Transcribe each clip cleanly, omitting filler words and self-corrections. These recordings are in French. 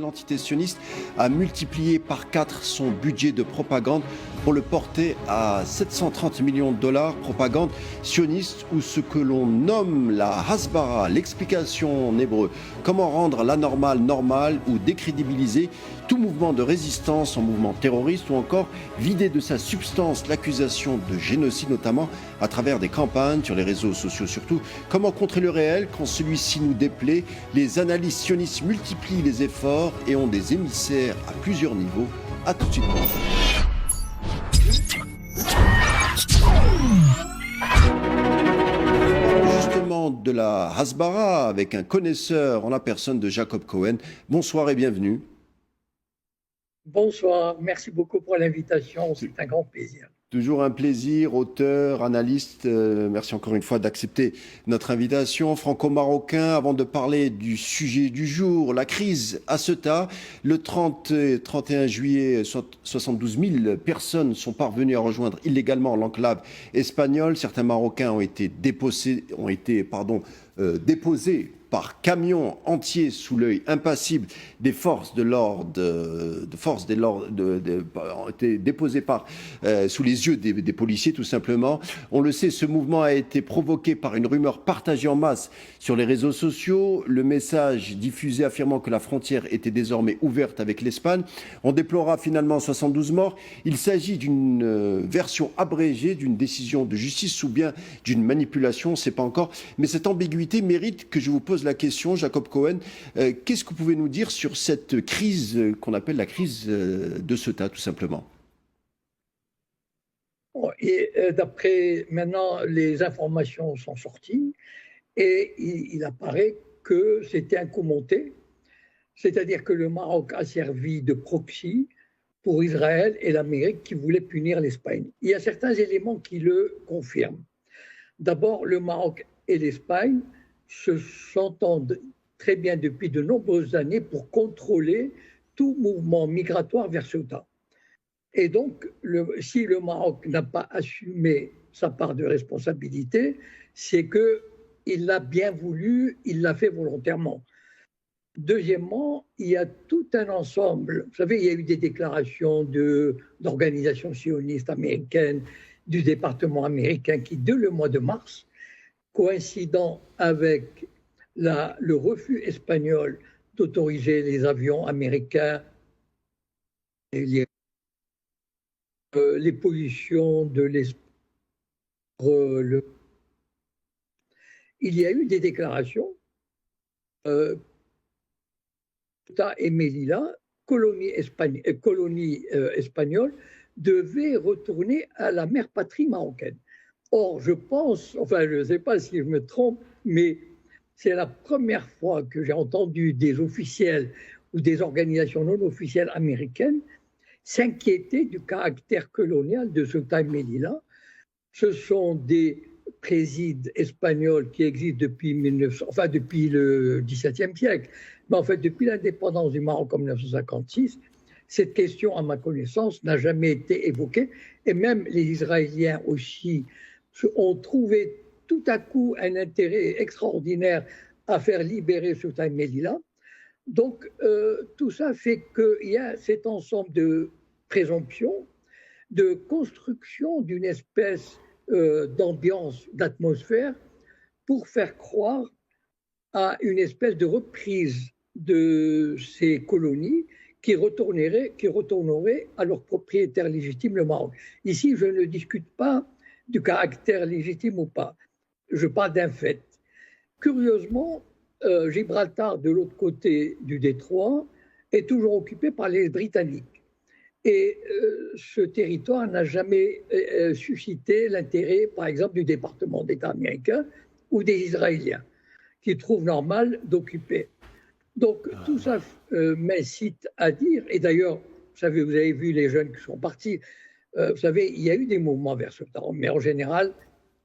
L'entité sioniste a multiplié par 4 son budget de propagande pour le porter à 730 millions de dollars. Propagande sioniste ou ce que l'on nomme la Hasbara, l'explication en hébreu. Comment rendre l'anormal normal ou décrédibiliser tout mouvement de résistance en mouvement terroriste ou encore vider de sa substance l'accusation de génocide, notamment à travers des campagnes sur les réseaux sociaux surtout. Comment contrer le réel quand celui-ci nous déplaît? Les analystes sionistes multiplient les efforts et ont des émissaires à plusieurs niveaux. A tout de suite. Justement de la Hasbara avec un connaisseur en la personne de Jacob Cohen. Bonsoir et bienvenue. Bonsoir, merci beaucoup pour l'invitation, c'est un grand plaisir. Toujours un plaisir, auteur, analyste, merci encore une fois d'accepter notre invitation. Franco-marocain, avant de parler du sujet du jour, la crise à Ceuta, le 30 et 31 juillet, 72 000 personnes sont parvenues à rejoindre illégalement l'enclave espagnole. Certains Marocains ont été déposés par camions entiers sous l'œil impassible des forces de l'ordre, ont été déposés sous les yeux des policiers tout simplement. On le sait, ce mouvement a été provoqué par une rumeur partagée en masse sur les réseaux sociaux. Le message diffusé affirmant que la frontière était désormais ouverte avec l'Espagne. On déplora finalement 72 morts. Il s'agit d'une version abrégée d'une décision de justice ou bien d'une manipulation, on ne sait pas encore. Mais cette ambiguïté mérite que je vous pose la question, Jacob Cohen. Qu'est-ce que vous pouvez nous dire sur cette crise qu'on appelle la crise de Ceuta, tout simplement? Et d'après maintenant, les informations sont sorties et il apparaît que c'était un coup monté, c'est-à-dire que le Maroc a servi de proxy pour Israël et l'Amérique qui voulaient punir l'Espagne. Il y a certains éléments qui le confirment. D'abord, le Maroc et l'Espagne s'entendent très bien depuis de nombreuses années pour contrôler tout mouvement migratoire vers Ceuta. Et donc, si le Maroc n'a pas assumé sa part de responsabilité, c'est qu'il l'a bien voulu, il l'a fait volontairement. Deuxièmement, il y a tout un ensemble. Vous savez, il y a eu des déclarations d'organisations sionistes américaines, du département américain qui, dès le mois de mars, coïncidant avec le refus espagnol d'autoriser les avions américains et les pollutions de l'espace. Il y a eu des déclarations. Ceuta et Melilla, colonie espagnole, devaient retourner à la mère patrie marocaine. Or, je pense, enfin, je ne sais pas si je me trompe, mais c'est la première fois que j'ai entendu des officiels ou des organisations non officielles américaines s'inquiéter du caractère colonial de Ceuta et Melilla. Ce sont des présides espagnols qui existent depuis le XVIIe siècle, mais en fait depuis l'indépendance du Maroc en 1956. Cette question, à ma connaissance, n'a jamais été évoquée, et même les Israéliens aussi ont trouvé tout à coup un intérêt extraordinaire à faire libérer Ceuta et Melilla. Donc, tout ça fait qu'il y a cet ensemble de présomptions, de construction d'une espèce d'ambiance, d'atmosphère, pour faire croire à une espèce de reprise de ces colonies qui retourneraient à leur propriétaire légitime, le Maroc. Ici, je ne discute pas du caractère légitime ou pas. Je parle d'un fait. Curieusement, Gibraltar, de l'autre côté du détroit, est toujours occupé par les Britanniques. Et ce territoire n'a jamais suscité l'intérêt, par exemple, du département d'État américain ou des Israéliens, qui trouvent normal d'occuper. Donc, tout ça m'incite à dire, et d'ailleurs, vous avez vu les jeunes qui sont partis, vous savez, il y a eu des mouvements vers ce temps, mais en général,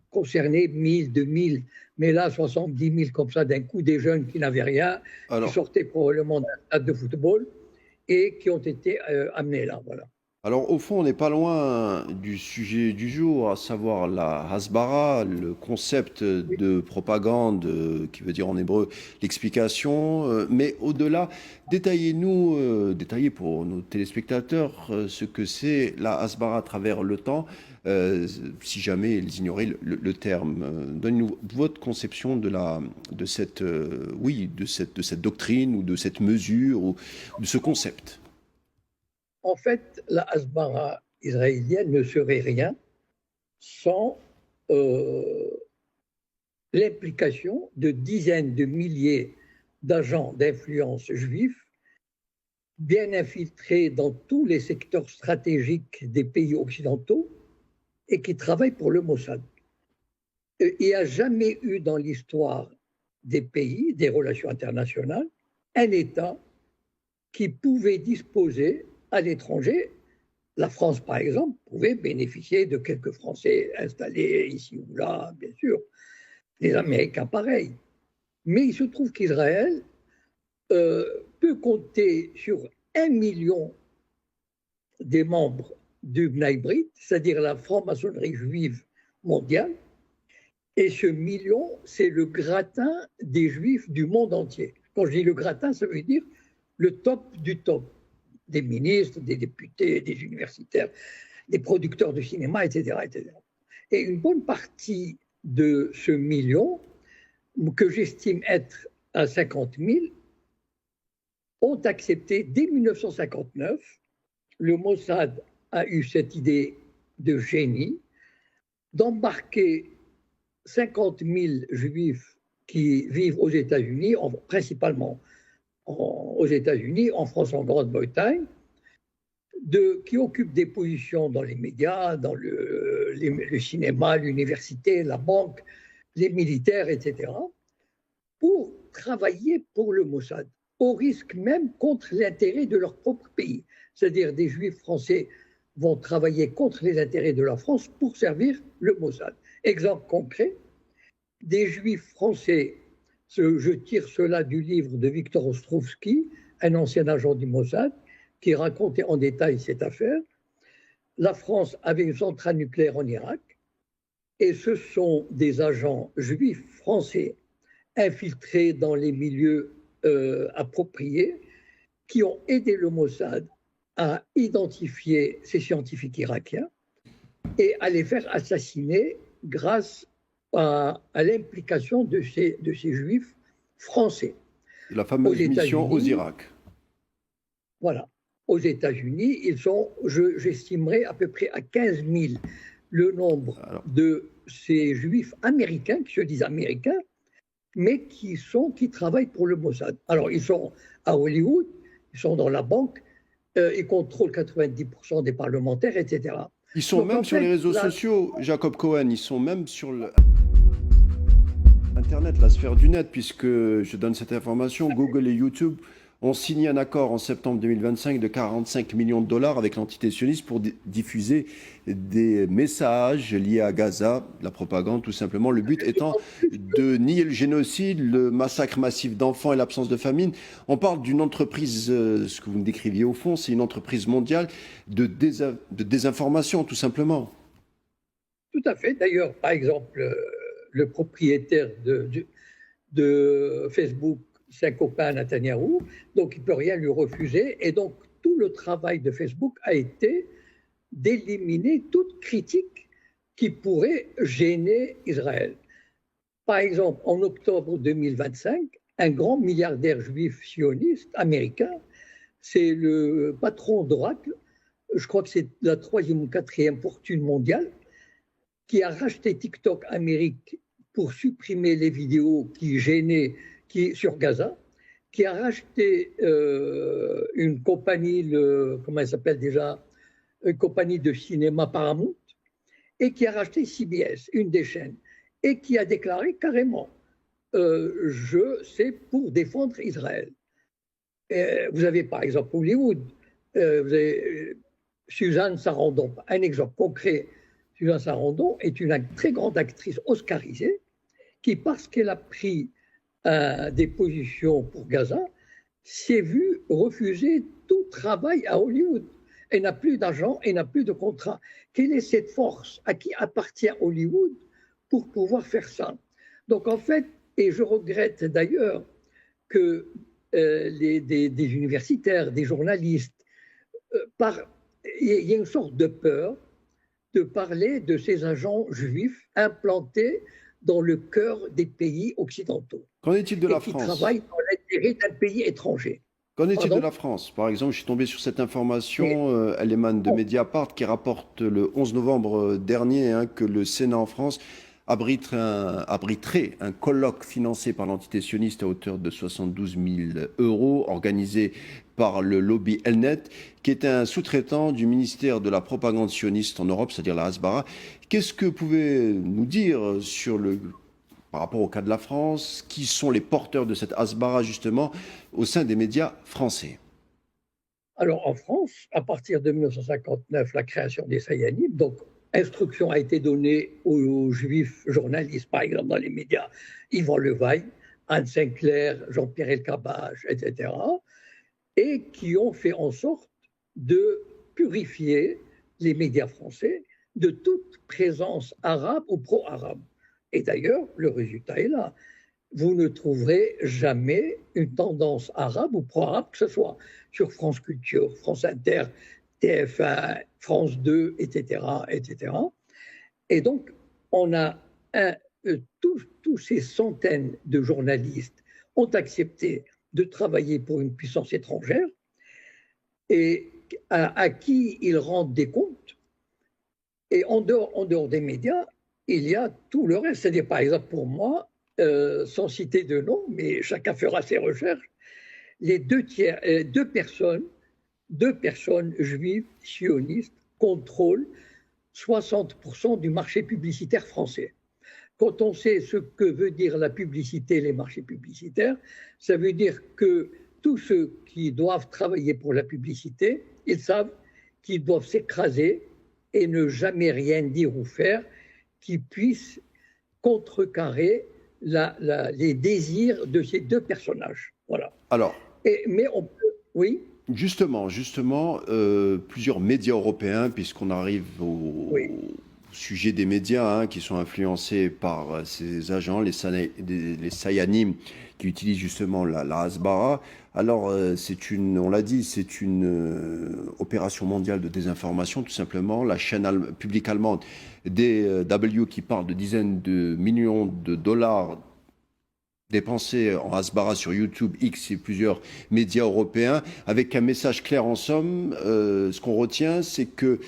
concernés 1000, 2000, mais là, 70 000 comme ça d'un coup, des jeunes qui n'avaient rien, qui sortaient probablement d'un stade de football et qui ont été amenés là, voilà. Alors, au fond, on n'est pas loin du sujet du jour, à savoir la hasbara, le concept de propagande, qui veut dire en hébreu l'explication. Mais au-delà, détaillez-nous, détaillez pour nos téléspectateurs ce que c'est la hasbara à travers le temps, si jamais ils ignoraient le terme. Donnez-nous votre conception de cette, oui, de cette doctrine ou de cette mesure ou de ce concept. En fait, la Hasbara israélienne ne serait rien sans euh, l'implication de dizaines de milliers d'agents d'influence juifs bien infiltrés dans tous les secteurs stratégiques des pays occidentaux et qui travaillent pour le Mossad. Il n'y a jamais eu dans l'histoire des pays, des relations internationales, un État qui pouvait disposer à l'étranger. La France, par exemple, pouvait bénéficier de quelques Français installés ici ou là, bien sûr, les Américains pareil. Mais il se trouve qu'Israël peut compter sur 1 million des membres du Bnei Brit, c'est-à-dire la franc-maçonnerie juive mondiale, et ce million, c'est le gratin des juifs du monde entier. Quand je dis le gratin, ça veut dire le top du top, des ministres, des députés, des universitaires, des producteurs de cinéma, etc., etc. Et une bonne partie de ce million, que j'estime être à 50 000, ont accepté dès 1959. Le Mossad a eu cette idée de génie d'embarquer 50 000 juifs qui vivent aux États-Unis, principalement aux États-Unis, en France, en Grande-Bretagne, qui occupent des positions dans les médias, dans le cinéma, l'université, la banque, les militaires, etc., pour travailler pour le Mossad, au risque même contre l'intérêt de leur propre pays. C'est-à-dire des juifs français vont travailler contre les intérêts de la France pour servir le Mossad. Exemple concret, des juifs français, je tire cela du livre de Victor Ostrovsky, un ancien agent du Mossad, qui racontait en détail cette affaire. La France avait une centrale nucléaire en Irak, et ce sont des agents juifs français infiltrés dans les milieux appropriés qui ont aidé le Mossad à identifier ces scientifiques irakiens et à les faire assassiner grâce à l'implication de ces juifs français. La fameuse mission aux Irak. Voilà. Aux États-Unis, ils sont, j'estimerais, à peu près à 15 000 le nombre de ces juifs américains, qui se disent américains, mais qui travaillent pour le Mossad. Alors, ils sont à Hollywood, ils sont dans la banque, ils contrôlent 90% des parlementaires, etc. Ils sont donc, même sur les réseaux sociaux, Jacob Cohen, ils sont même sur Internet, la sphère du net, puisque je donne cette information, Google et YouTube ont signé un accord en septembre 2025 de 45 millions de dollars avec l'entité sioniste pour diffuser des messages liés à Gaza, la propagande tout simplement. Le but étant de nier le génocide, le massacre massif d'enfants et l'absence de famine. On parle d'une entreprise, ce que vous me décriviez au fond, c'est une entreprise mondiale de désinformation tout simplement. Tout à fait. D'ailleurs, par exemple, le propriétaire de Facebook, c'est un copain à Netanyahou, donc il ne peut rien lui refuser. Et donc, tout le travail de Facebook a été d'éliminer toute critique qui pourrait gêner Israël. Par exemple, en octobre 2025, un grand milliardaire juif sioniste américain, c'est le patron d'Oracle, je crois que c'est la 3e ou 4e fortune mondiale, qui a racheté TikTok Amérique pour supprimer les vidéos qui gênaient sur Gaza, qui a racheté une compagnie, comment elle s'appelle déjà, une compagnie de cinéma Paramount, et qui a racheté CBS, une des chaînes, et qui a déclaré carrément c'est pour défendre Israël. Vous avez par exemple Hollywood, vous avez Suzanne Sarandon, un exemple concret. Suzanne Sarandon est une très grande actrice oscarisée qui, parce qu'elle a pris des positions pour Gaza, s'est vue refuser tout travail à Hollywood. elle n'a plus d'argent, elle n'a plus de contrat. Quelle est cette force à qui appartient Hollywood pour pouvoir faire ça? Donc en fait, et je regrette d'ailleurs que des universitaires, des journalistes, il y a une sorte de peur de parler de ces agents juifs implantés dans le cœur des pays occidentaux. Qu'en est-il de et la qui France? travaillent dans l'intérêt d'un pays étranger. Qu'en est-il de Pardon? la France? Par exemple, je suis tombé sur cette information, Mais elle émane de bon, Mediapart, qui rapporte le 11 novembre dernier que le Sénat en France abriterait un colloque financé par l'entité sioniste à hauteur de 72 000 euros, organisé par le lobby Elnet, qui est un sous-traitant du ministère de la propagande sioniste en Europe, c'est-à-dire la Hasbara. Qu'est-ce que vous pouvez nous dire par rapport au cas de la France? Qui sont les porteurs de cette Hasbara, justement, au sein des médias français? alors en France, à partir de 1959, la création des Sayanim, donc instruction a été donnée aux juifs journalistes, par exemple dans les médias, Yvan Levaille, Anne Sinclair, Jean-Pierre Elkabbach, etc., et qui ont fait en sorte de purifier les médias français de toute présence arabe ou pro-arabe. Et d'ailleurs, le résultat est là. Vous ne trouverez jamais une tendance arabe ou pro-arabe, que ce soit sur France Culture, France Inter, TF1, France 2, etc., etc. Et donc, on a tous ces centaines de journalistes ont accepté de travailler pour une puissance étrangère et à qui ils rendent des comptes. Et en dehors des médias, il y a tout le reste. C'est-à-dire, par exemple, pour moi, sans citer de nom, mais chacun fera ses recherches, les deux personnes juives sionistes contrôlent 60% du marché publicitaire français. Quand on sait ce que veut dire la publicité, les marchés publicitaires, ça veut dire que tous ceux qui doivent travailler pour la publicité, ils savent qu'ils doivent s'écraser et ne jamais rien dire ou faire qui puisse contrecarrer les désirs de ces deux personnages. Voilà. Alors, Mais on peut, oui, justement, plusieurs médias européens, puisqu'on arrive au oui. sujet des médias qui sont influencés par ces agents, les Sayanim, qui utilisent justement la Hasbara. Alors, on l'a dit, c'est une opération mondiale de désinformation, tout simplement. La chaîne publique allemande DW, qui parle de dizaines de millions de dollars dépensés en Hasbara sur YouTube, X et plusieurs médias européens, avec un message clair en somme. Ce qu'on retient, c'est que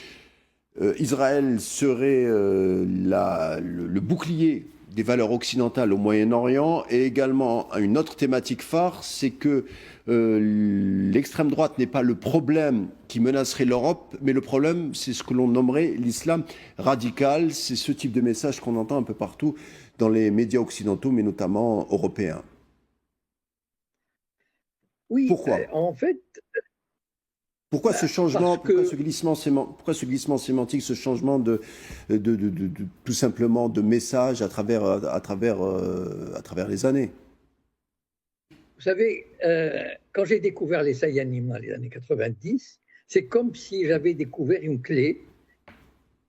Israël serait le bouclier des valeurs occidentales au Moyen-Orient, et également une autre thématique phare, c'est que l'extrême droite n'est pas le problème qui menacerait l'Europe, mais le problème, c'est ce que l'on nommerait l'islam radical. C'est ce type de message qu'on entend un peu partout dans les médias occidentaux, mais notamment européens. Oui, Pourquoi? en fait, Pourquoi ce changement, parce que, pourquoi ce glissement sémantique, ce changement tout simplement de message à travers les années? vous savez, quand j'ai découvert les Sayanim dans les années 90, c'est comme si j'avais découvert une clé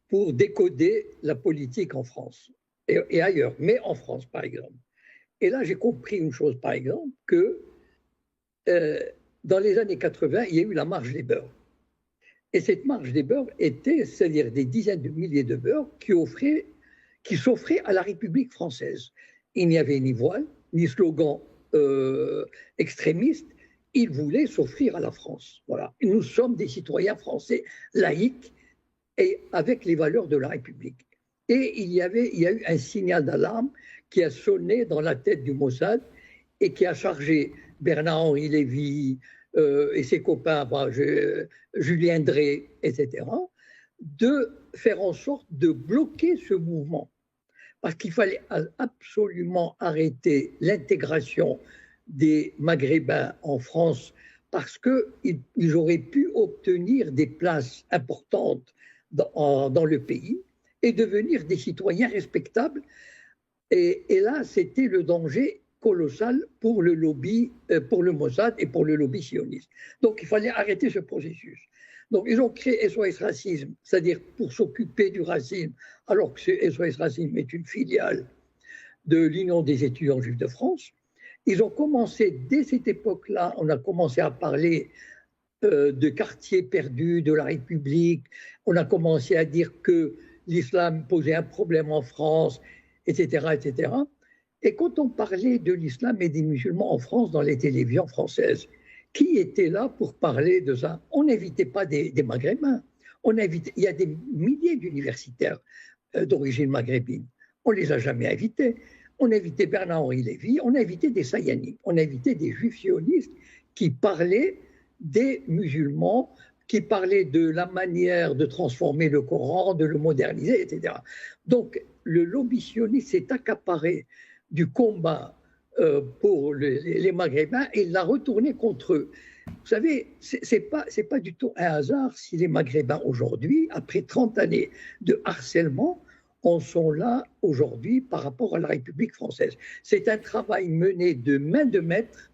pour décoder la politique en France et ailleurs, mais en France, par exemple. Et là, j'ai compris une chose, par exemple, que dans les années 80, il y a eu la marche des beurs. Et cette marche des beurs était, c'est-à-dire des dizaines de milliers de beurs qui s'offraient à la République française. Il n'y avait ni voile, ni slogan extrémiste. Ils voulaient s'offrir à la France. Voilà. Nous sommes des citoyens français laïcs et avec les valeurs de la République. Et il y a eu un signal d'alarme qui a sonné dans la tête du Mossad et qui a chargé Bernard-Henri Lévy et ses copains, Julien Drey, etc., de faire en sorte de bloquer ce mouvement. Parce qu'il fallait absolument arrêter l'intégration des Maghrébins en France parce qu'ils auraient pu obtenir des places importantes dans le pays et devenir des citoyens respectables. Et là, c'était le danger colossal pour le lobby, pour le Mossad et pour le lobby sioniste. Donc, il fallait arrêter ce processus. Donc, ils ont créé SOS Racisme, c'est-à-dire pour s'occuper du racisme, alors que SOS Racisme est une filiale de l'Union des étudiants juifs de France. Ils ont commencé, dès cette époque-là, on a commencé à parler de quartiers perdus de la République, on a commencé à dire que l'islam posait un problème en France, etc., etc. Et quand on parlait de l'islam et des musulmans en France dans les télévisions françaises, qui était là pour parler de ça? On n'invitait pas des Maghrébins. Il y a des milliers d'universitaires d'origine maghrébine. On ne les a jamais invités. On invitait Bernard-Henri Lévy, on invitait des Sayani, on invitait des juifs sionistes qui parlaient des musulmans, qui parlaient de la manière de transformer le Coran, de le moderniser, etc. Donc, le lobby sioniste s'est accaparé du combat pour les Maghrébins et l'a retourné contre eux. Vous savez, c'est pas du tout un hasard si les Maghrébins aujourd'hui, après 30 années de harcèlement, en sont là aujourd'hui par rapport à la République française. C'est un travail mené de main de maître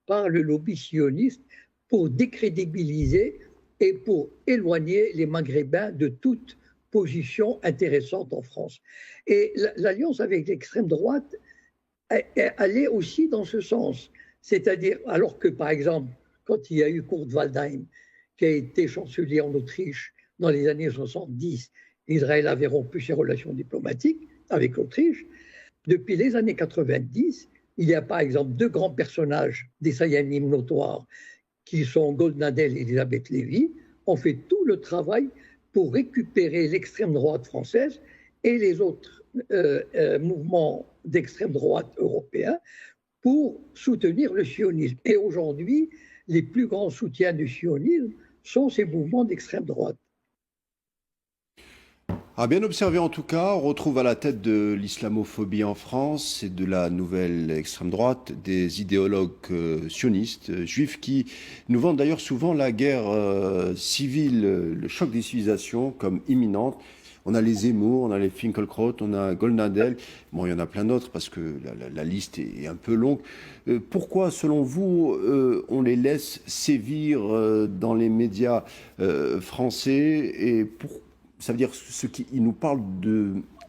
par le lobby sioniste pour décrédibiliser et pour éloigner les Maghrébins de toute position intéressante en France. Et l'alliance avec l'extrême droite allait aussi dans ce sens. C'est-à-dire, alors que par exemple, quand il y a eu Kurt Waldheim, qui a été chancelier en Autriche dans les années 70, Israël avait rompu ses relations diplomatiques avec l'Autriche. Depuis les années 90, il y a par exemple deux grands personnages des Sayanim notoires qui sont Goldnadel et Elisabeth Lévy, ont fait tout le travail pour récupérer l'extrême droite française et les autres mouvements d'extrême droite européens pour soutenir le sionisme. Et aujourd'hui, les plus grands soutiens du sionisme sont ces mouvements d'extrême droite. À bien observer en tout cas, on retrouve à la tête de l'islamophobie en France et de la nouvelle extrême droite des idéologues sionistes, juifs qui nous vendent d'ailleurs souvent la guerre civile, le choc des civilisations comme imminente. On a les Zemmour, on a les Finkielkraut, on a Goldnadel. Bon, il y en a plein d'autres parce que la liste est un peu longue. Pourquoi, selon vous, on les laisse sévir dans les médias français et ça veut dire il nous parle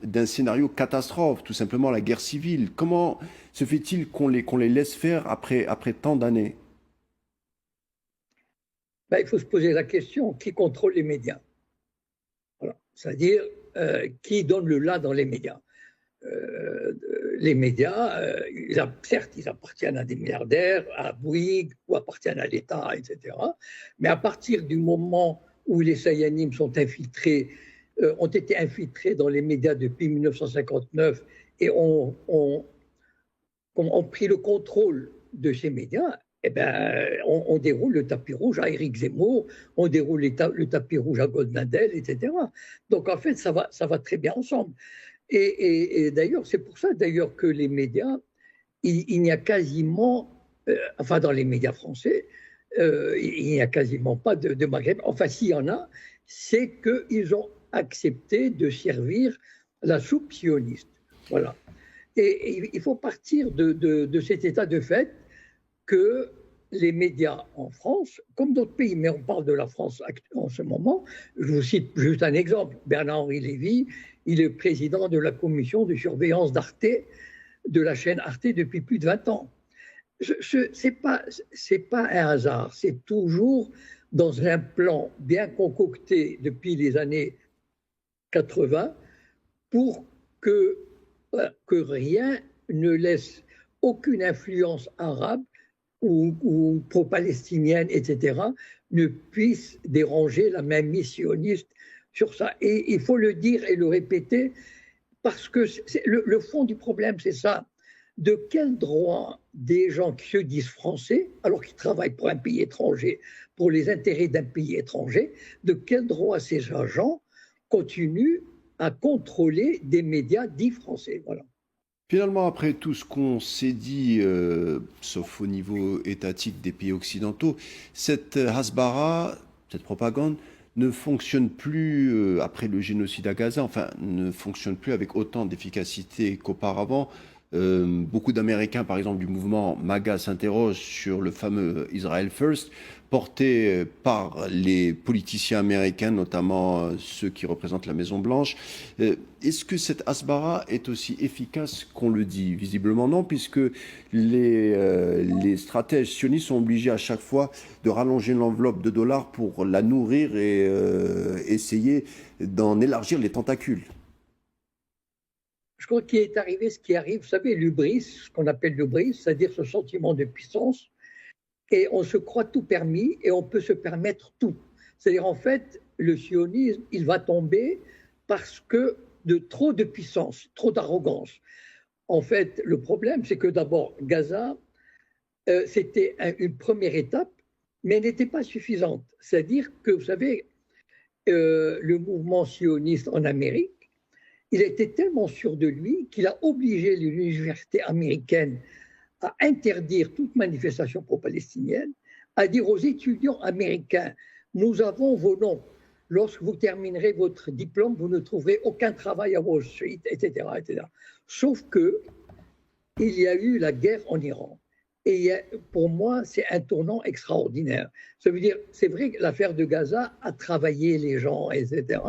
d'un scénario catastrophe, tout simplement la guerre civile. Comment se fait-il qu'on les laisse faire après tant d'années? Il faut se poser la question, qui contrôle les médias? Voilà. C'est-à-dire, qui donne le là dans les médias? Les médias, certes, ils appartiennent à des milliardaires, à Bouygues, ou appartiennent à l'État, etc. Mais à partir du moment où les Sayanim sont infiltrés, ont été infiltrés dans les médias depuis 1959 et ont pris le contrôle de ces médias, eh ben, on déroule le tapis rouge à Éric Zemmour, on déroule le tapis rouge à Goldnadel, etc. Donc en fait, ça va très bien ensemble. Et d'ailleurs, c'est pour ça d'ailleurs que les médias, il n'y a quasiment, enfin dans les médias français, il n'y a quasiment pas de Maghreb. Enfin, s'il y en a, c'est qu'ils ont accepté de servir la soupe sioniste. Voilà. Et il faut partir de cet état de fait que les médias en France, comme d'autres pays, mais on parle de la France en ce moment, je vous cite juste un exemple, Bernard-Henri Lévy, il est président de la commission de surveillance d'Arte, de la chaîne Arte depuis plus de 20 ans. C'est pas un hasard, c'est toujours dans un plan bien concocté depuis les années 80 pour que rien ne laisse aucune influence arabe ou pro-palestinienne, etc., ne puisse déranger la même missionniste sur ça. Et il faut le dire et le répéter parce que le fond du problème, c'est ça. De quel droit des gens qui se disent français, alors qu'ils travaillent pour un pays étranger, pour les intérêts d'un pays étranger, de quel droit ces agents continuent à contrôler des médias dits français? Voilà. Finalement, après tout ce qu'on s'est dit, sauf au niveau étatique des pays occidentaux, cette Hasbara, cette propagande, ne fonctionne plus après le génocide à Gaza, enfin, ne fonctionne plus avec autant d'efficacité qu'auparavant. Beaucoup d'Américains, par exemple, du mouvement MAGA s'interrogent sur le fameux Israel First, porté par les politiciens américains, notamment ceux qui représentent la Maison-Blanche. Est-ce que cette Hasbara est aussi efficace qu'on le dit? Visiblement non, puisque les stratèges sionistes sont obligés à chaque fois de rallonger l'enveloppe de dollars pour la nourrir et essayer d'en élargir les tentacules. Je crois qu'il est arrivé ce qui arrive, vous savez, l'hubris, ce qu'on appelle l'hubris, c'est-à-dire ce sentiment de puissance, et on se croit tout permis et on peut se permettre tout. C'est-à-dire, en fait, le sionisme, il va tomber parce que de trop de puissance, trop d'arrogance. En fait, le problème, c'est que d'abord, Gaza, c'était une première étape, mais elle n'était pas suffisante. C'est-à-dire que, vous savez, le mouvement sioniste en Amérique, il était tellement sûr de lui qu'il a obligé l'université américaine à interdire toute manifestation pro-palestinienne, à dire aux étudiants américains, nous avons vos noms. Lorsque vous terminerez votre diplôme, vous ne trouverez aucun travail à Wall Street, etc., etc. Sauf que il y a eu la guerre en Iran. Et pour moi, c'est un tournant extraordinaire. Ça veut dire, c'est vrai que l'affaire de Gaza a travaillé les gens, etc.,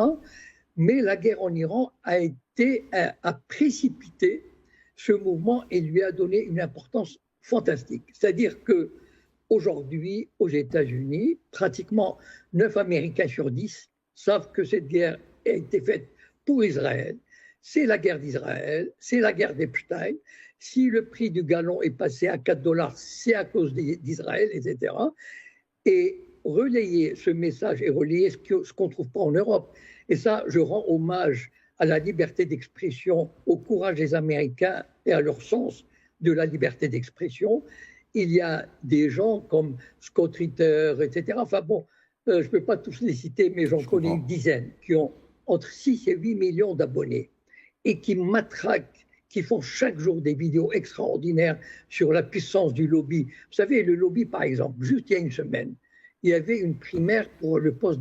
mais la guerre en Iran a précipité ce mouvement et lui a donné une importance fantastique. C'est-à-dire qu'aujourd'hui, aux États-Unis, pratiquement 9 Américains sur 10 savent que cette guerre a été faite pour Israël. C'est la guerre d'Israël, c'est la guerre d'Epstein. Si le prix du gallon est passé à 4 dollars, c'est à cause d'Israël, etc. Et relayer ce message et relayer ce qu'on ne trouve pas en Europe. Et ça, je rends hommage à la liberté d'expression, au courage des Américains et à leur sens de la liberté d'expression. Il y a des gens comme Scott Ritter, etc. Enfin bon, je ne peux pas tous les citer, mais j'en connais une dizaine qui ont entre 6 et 8 millions d'abonnés et qui matraquent, qui font chaque jour des vidéos extraordinaires sur la puissance du lobby. Vous savez, le lobby, par exemple, juste il y a une semaine, il y avait une primaire pour le poste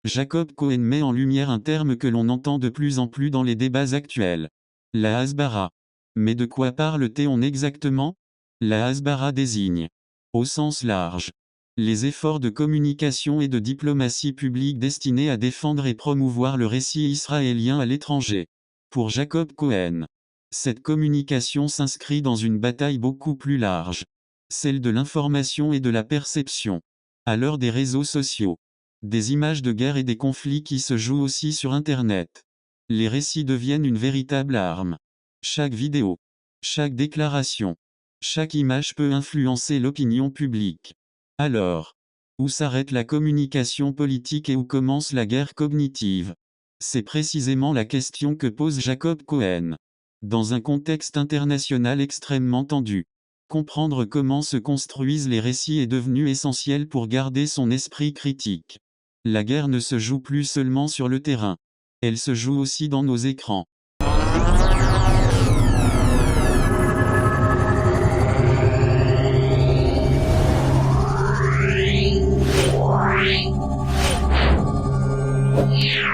Jacob Cohen met en lumière un terme que l'on entend de plus en plus dans les débats actuels. La Hasbara. Mais de quoi parle-t-on exactement? La Hasbara désigne, au sens large, les efforts de communication et de diplomatie publique destinés à défendre et promouvoir le récit israélien à l'étranger. Pour Jacob Cohen, cette communication s'inscrit dans une bataille beaucoup plus large, celle de l'information et de la perception. À l'heure des réseaux sociaux, des images de guerre et des conflits qui se jouent aussi sur Internet. Les récits deviennent une véritable arme. Chaque vidéo, chaque déclaration, chaque image peut influencer l'opinion publique. Alors, où s'arrête la communication politique et où commence la guerre cognitive? C'est précisément la question que pose Jacob Cohen. Dans un contexte international extrêmement tendu, comprendre comment se construisent les récits est devenu essentiel pour garder son esprit critique. La guerre ne se joue plus seulement sur le terrain. Elle se joue aussi dans nos écrans. Yeah.